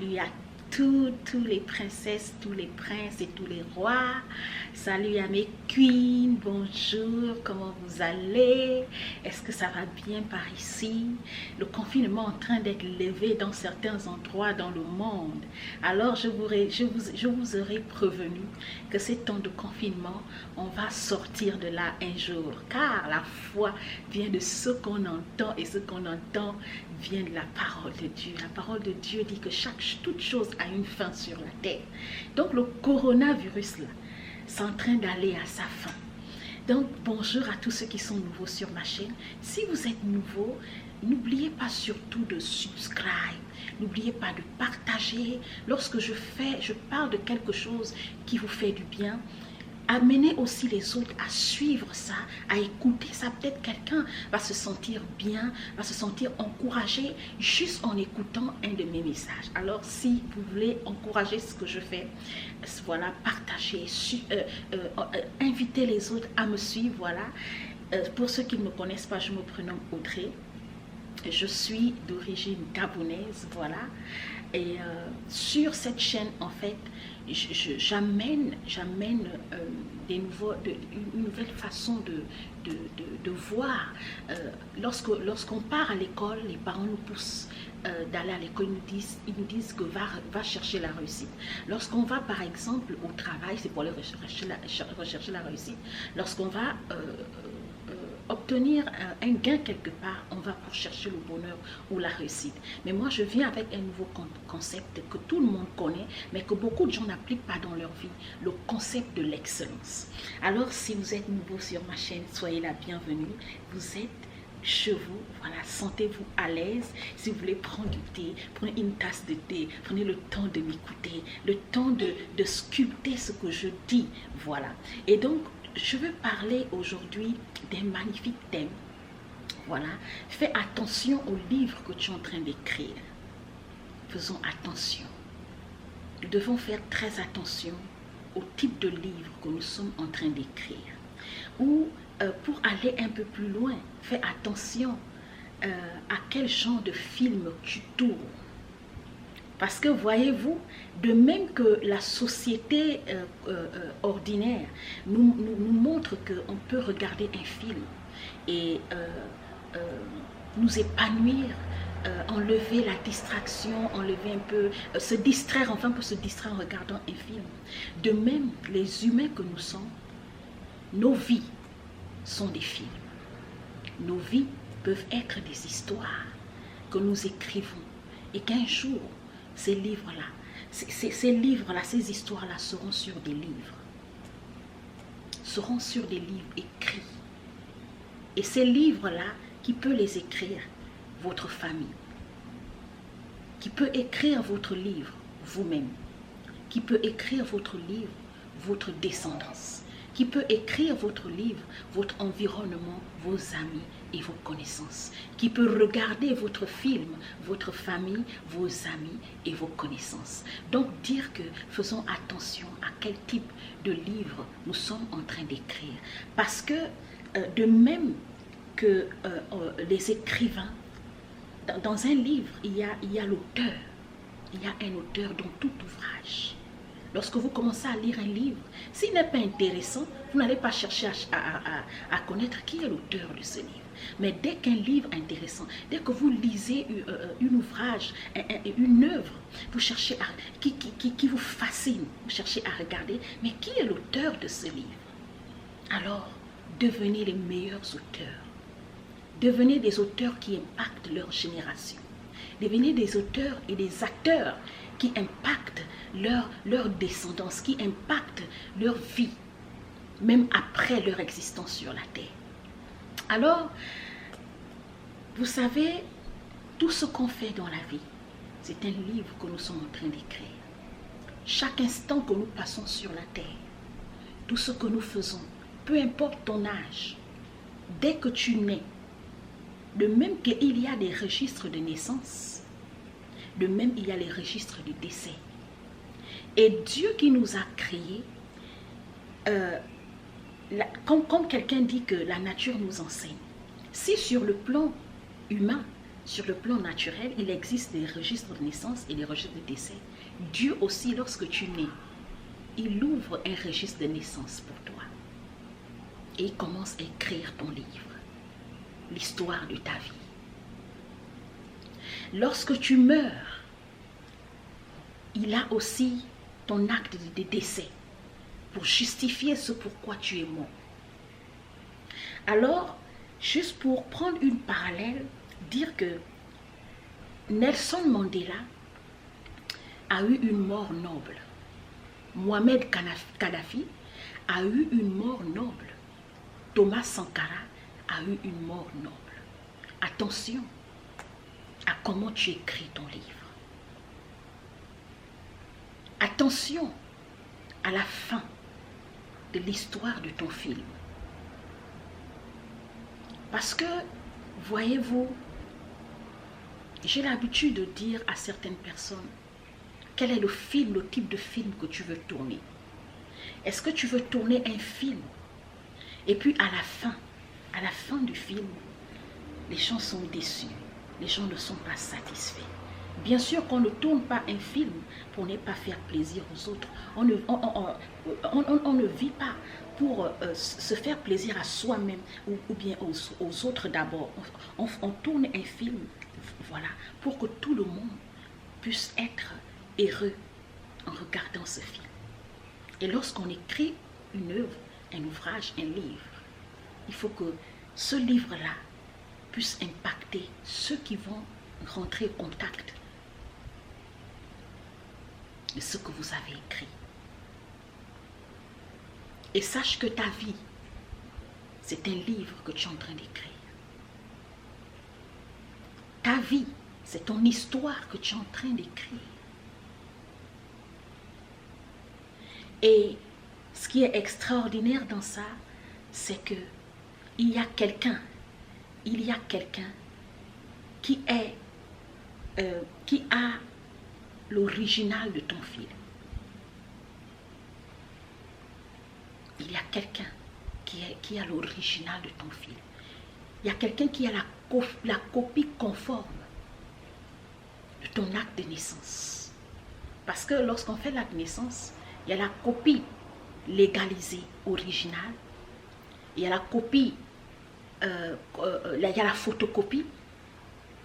Salut à tous les princesses, tous les princes et tous les rois. Salut à mes queens, bonjour, comment vous allez? Est-ce que ça va bien par ici? Le confinement est en train d'être levé dans certains endroits dans le monde. Alors je vous aurais prévenu que ces temps de confinement, on va sortir de là un jour. Car la foi vient de ce qu'on entend et ce qu'on entend vient de la parole de Dieu. La parole de Dieu dit que toute chose a une fin sur la terre. Donc le coronavirus là, c'est en train d'aller à sa fin. Donc bonjour à tous ceux qui sont nouveaux sur ma chaîne. Si vous êtes nouveau, n'oubliez pas surtout de subscribe. N'oubliez pas de partager. Lorsque je parle de quelque chose qui vous fait du bien, amenez aussi les autres à suivre ça, à écouter ça. Peut-être quelqu'un va se sentir bien, va se sentir encouragé juste en écoutant un de mes messages. Alors, si vous voulez encourager ce que je fais, voilà, partagez, invitez les autres à me suivre, voilà. Pour ceux qui ne me connaissent pas, je me prénomme Audrey. Je suis d'origine gabonaise, voilà. Et sur cette chaîne, en fait, j'amène une nouvelle façon de voir. Lorsqu'on part à l'école, les parents nous poussent d'aller à l'école, ils nous disent que va chercher la réussite. Lorsqu'on va par exemple au travail, c'est pour aller rechercher la réussite. Lorsqu'on va obtenir un gain quelque part, on va pour chercher le bonheur ou la réussite. Mais moi, je viens avec un nouveau concept que tout le monde connaît, mais que beaucoup de gens n'appliquent pas dans leur vie, le concept de l'excellence. Alors, si vous êtes nouveau sur ma chaîne, soyez la bienvenue. Vous êtes chez vous, voilà, sentez-vous à l'aise. Si vous voulez prendre du thé, prenez une tasse de thé, prenez le temps de m'écouter, le temps de sculpter ce que je dis, voilà. Et donc, je veux parler aujourd'hui d'un magnifique thème. Voilà. Fais attention au livre que tu es en train d'écrire. Faisons attention. Nous devons faire très attention au type de livre que nous sommes en train d'écrire. Ou pour aller un peu plus loin, fais attention à quel genre de film tu tournes. Parce que voyez-vous, de même que la société ordinaire nous montre qu'on peut regarder un film et nous épanouir, enlever la distraction, enlever un peu, se distraire, enfin pour se distraire en regardant un film. De même, les humains que nous sommes, nos vies sont des films. Nos vies peuvent être des histoires que nous écrivons et qu'un jour, ces livres-là, ces histoires-là seront sur des livres. Seront sur des livres écrits. Et ces livres-là, qui peut les écrire? Votre famille. Qui peut écrire votre livre? Vous-même. Qui peut écrire votre livre? Votre descendance. Qui peut écrire votre livre? Votre environnement, vos amis et vos connaissances. Qui peut regarder votre film? Votre famille, vos amis et vos connaissances. Donc dire que faisons attention à quel type de livre nous sommes en train d'écrire. Parce que de même que les écrivains, dans un livre, il y a l'auteur. Il y a un auteur dans tout ouvrage. Lorsque vous commencez à lire un livre, s'il n'est pas intéressant, vous n'allez pas chercher à connaître qui est l'auteur de ce livre. Mais dès qu'un livre est intéressant, dès que vous lisez un ouvrage, une œuvre, vous cherchez qui vous fascine, vous cherchez à regarder, mais qui est l'auteur de ce livre? Alors, devenez les meilleurs auteurs. Devenez des auteurs qui impactent leur génération. Devenez des auteurs et des acteurs qui impactent leur descendance, qui impactent leur vie, même après leur existence sur la terre. Alors, vous savez, tout ce qu'on fait dans la vie, c'est un livre que nous sommes en train d'écrire. Chaque instant que nous passons sur la terre, tout ce que nous faisons, peu importe ton âge, dès que tu nais, de même qu'il y a des registres de naissance, de même il y a les registres de décès. Et Dieu qui nous a créés, comme quelqu'un dit que la nature nous enseigne, si sur le plan humain, Sur le plan naturel, il existe des registres de naissance et des registres de décès. Dieu aussi, lorsque tu nais, il ouvre un registre de naissance pour toi. Et il commence à écrire ton livre, l'histoire de ta vie. Lorsque tu meurs, il a aussi ton acte de décès pour justifier ce pourquoi tu es mort. Alors, juste pour prendre une parallèle, dire que Nelson Mandela a eu une mort noble. Mohamed Kadhafi a eu une mort noble. Thomas Sankara a eu une mort noble. Attention à comment tu écris ton livre. Attention à la fin de l'histoire de ton film. Parce que, voyez-vous, j'ai l'habitude de dire à certaines personnes, quel est le film, le type de film que tu veux tourner? Est-ce que tu veux tourner un film? Et puis à la fin du film, les gens sont déçus. Les gens ne sont pas satisfaits. Bien sûr qu'on ne tourne pas un film pour ne pas faire plaisir aux autres. On ne vit pas pour se faire plaisir à soi-même ou bien aux autres d'abord. On tourne un film, voilà, pour que tout le monde puisse être heureux en regardant ce film. Et lorsqu'on écrit une œuvre, un ouvrage, un livre, il faut que ce livre-là puisse impacter ceux qui vont rentrer en contact de ce que vous avez écrit. Et sache que ta vie, c'est un livre que tu es en train d'écrire. Ta vie, c'est ton histoire que tu es en train d'écrire. Et ce qui est extraordinaire dans ça, c'est que il y a quelqu'un qui a l'original de ton film. Il y a quelqu'un qui a l'original de ton film. Il y a quelqu'un qui a la copie conforme de ton acte de naissance. Parce que lorsqu'on fait l'acte de naissance, il y a la copie légalisée, originale. Il y a la copie, il y a la photocopie.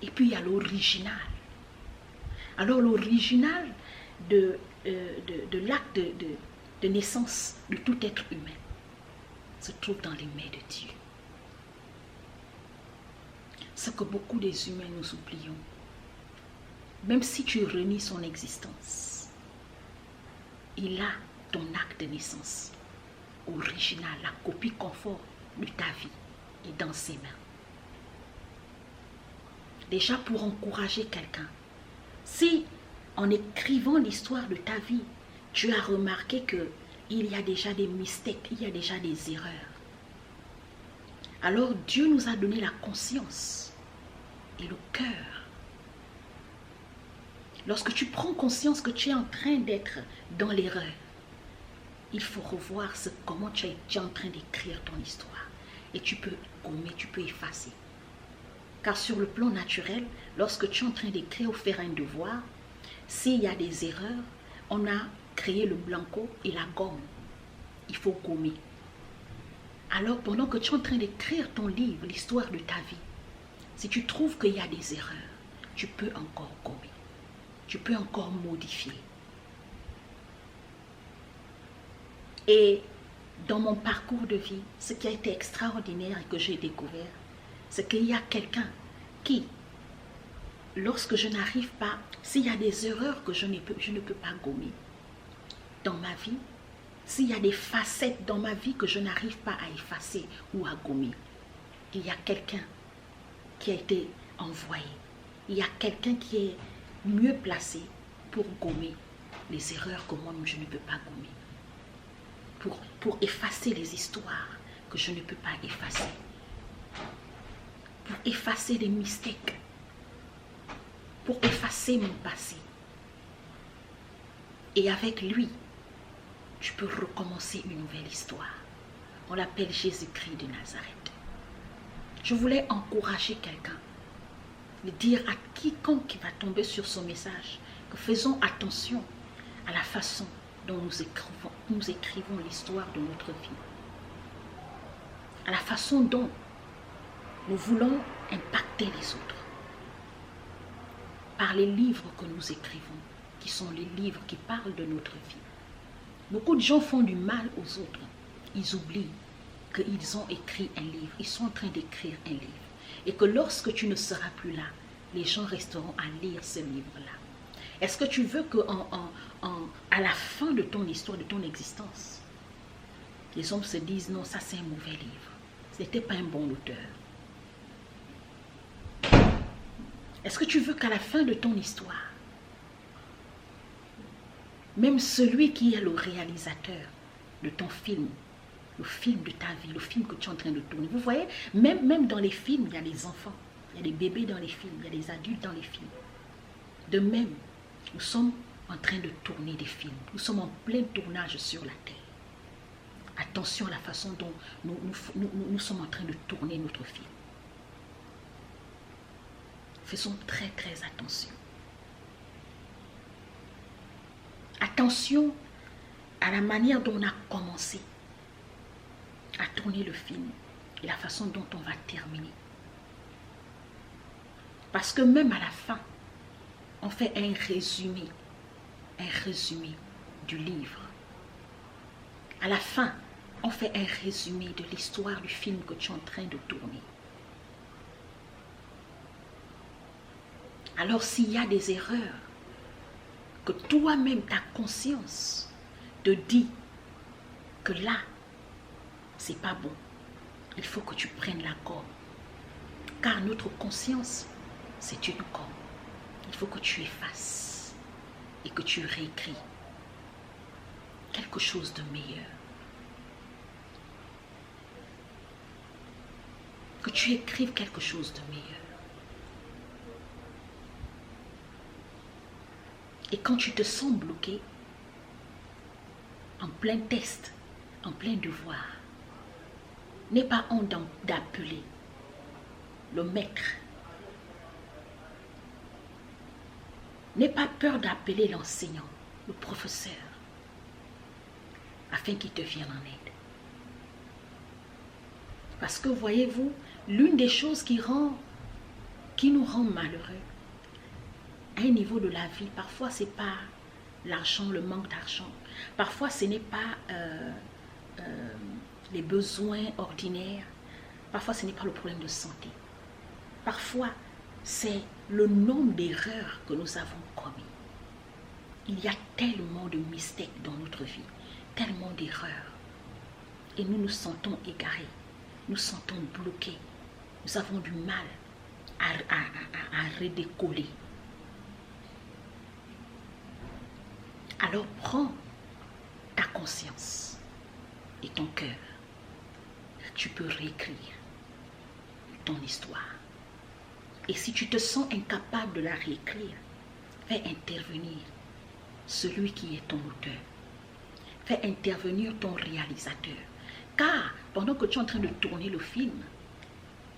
Et puis il y a l'original. Alors l'original de l'acte de naissance de tout être humain se trouve dans les mains de Dieu. Ce que beaucoup des humains nous oublions, même si tu renies son existence, il a ton acte de naissance original, la copie conforme de ta vie est dans ses mains. Déjà pour encourager quelqu'un, si en écrivant l'histoire de ta vie, tu as remarqué qu'il y a déjà des mistakes, il y a déjà des erreurs, alors Dieu nous a donné la conscience et le cœur. Lorsque tu prends conscience que tu es en train d'être dans l'erreur, il faut revoir comment tu es en train d'écrire ton histoire. Et tu peux gommer, tu peux effacer. Car sur le plan naturel, lorsque tu es en train d'écrire ou faire un devoir, s'il y a des erreurs, on a créé le blanco et la gomme. Il faut gommer. Alors pendant que tu es en train d'écrire ton livre, l'histoire de ta vie, si tu trouves qu'il y a des erreurs, tu peux encore gommer. Tu peux encore modifier. Et dans mon parcours de vie, ce qui a été extraordinaire et que j'ai découvert, c'est qu'il y a quelqu'un qui, lorsque je n'arrive pas, s'il y a des erreurs que je ne peux pas gommer dans ma vie, s'il y a des facettes dans ma vie que je n'arrive pas à effacer ou à gommer, il y a quelqu'un qui a été envoyé. Il y a quelqu'un qui est mieux placé pour gommer les erreurs que moi-même je ne peux pas gommer. Pour effacer les histoires que je ne peux pas effacer. Pour effacer les mistakes. Pour effacer mon passé. Et avec lui, tu peux recommencer une nouvelle histoire. On l'appelle Jésus-Christ de Nazareth. Je voulais encourager quelqu'un dire à quiconque qui va tomber sur son message que faisons attention à la façon dont nous écrivons l'histoire de notre vie, à la façon dont nous voulons impacter les autres par les livres que nous écrivons, qui sont les livres qui parlent de notre vie. Beaucoup de gens font du mal aux autres. Ils oublient qu'ils ont écrit un livre. Ils sont en train d'écrire un livre. Et que lorsque tu ne seras plus là, les gens resteront à lire ce livre-là. Est-ce que tu veux qu'à la fin de ton histoire, de ton existence, les hommes se disent non, ça c'est un mauvais livre. Ce n'était pas un bon auteur. Est-ce que tu veux qu'à la fin de ton histoire, même celui qui est le réalisateur de ton film, le film de ta vie, le film que tu es en train de tourner, vous voyez, même dans les films, il y a des enfants, il y a des bébés dans les films, il y a des adultes dans les films. De même, nous sommes en train de tourner des films. Nous sommes en plein tournage sur la terre. Attention à la façon dont nous sommes en train de tourner notre film. Faisons très très attention. Attention à la manière dont on a commencé à tourner le film et la façon dont on va terminer. Parce que même à la fin, on fait un résumé du livre. À la fin, on fait un résumé de l'histoire du film que tu es en train de tourner. Alors s'il y a des erreurs, que toi-même, ta conscience te dit que là, c'est pas bon, il faut que tu prennes la gomme. Car notre conscience, c'est une gomme. Il faut que tu effaces et que tu réécris quelque chose de meilleur. Que tu écrives quelque chose de meilleur. Et quand tu te sens bloqué, en plein test, en plein devoir, n'aie pas honte d'appeler le maître. N'aie pas peur d'appeler l'enseignant, le professeur, afin qu'il te vienne en aide. Parce que voyez-vous, l'une des choses qui nous rend malheureux, à un niveau de la vie, parfois ce n'est pas l'argent, le manque d'argent. Parfois ce n'est pas les besoins ordinaires. Parfois ce n'est pas le problème de santé. Parfois c'est le nombre d'erreurs que nous avons commis. Il y a tellement de mistakes dans notre vie, tellement d'erreurs. Et nous nous sentons égarés, nous sentons bloqués. Nous avons du mal à redécoller. Alors prends ta conscience et ton cœur. Tu peux réécrire ton histoire. Et si tu te sens incapable de la réécrire, fais intervenir celui qui est ton auteur. Fais intervenir ton réalisateur. Car pendant que tu es en train de tourner le film,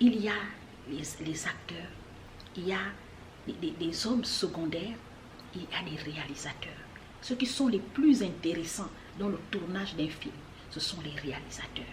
il y a les acteurs, il y a des hommes secondaires, il y a des réalisateurs. Ceux qui sont les plus intéressants dans le tournage d'un film, ce sont les réalisateurs.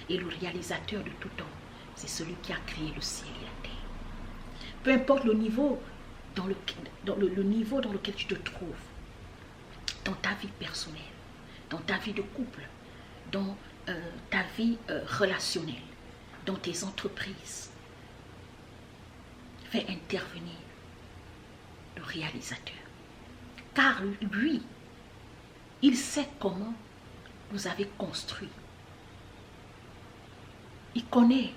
Et le réalisateur de tout temps, c'est celui qui a créé le ciel et la terre. Peu importe le niveau dans lequel tu te trouves, dans ta vie personnelle, dans ta vie de couple, dans ta vie relationnelle, dans tes entreprises, fais intervenir le réalisateur. Car lui, il sait comment vous avez construit. Il connaît,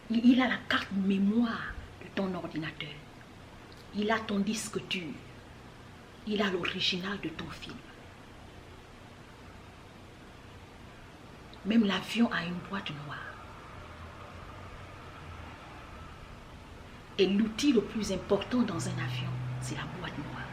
il a la carte mémoire de ton ordinateur. Il a ton disque dur. Il a l'original de ton film. Même l'avion a une boîte noire. Et l'outil le plus important dans un avion, c'est la boîte noire.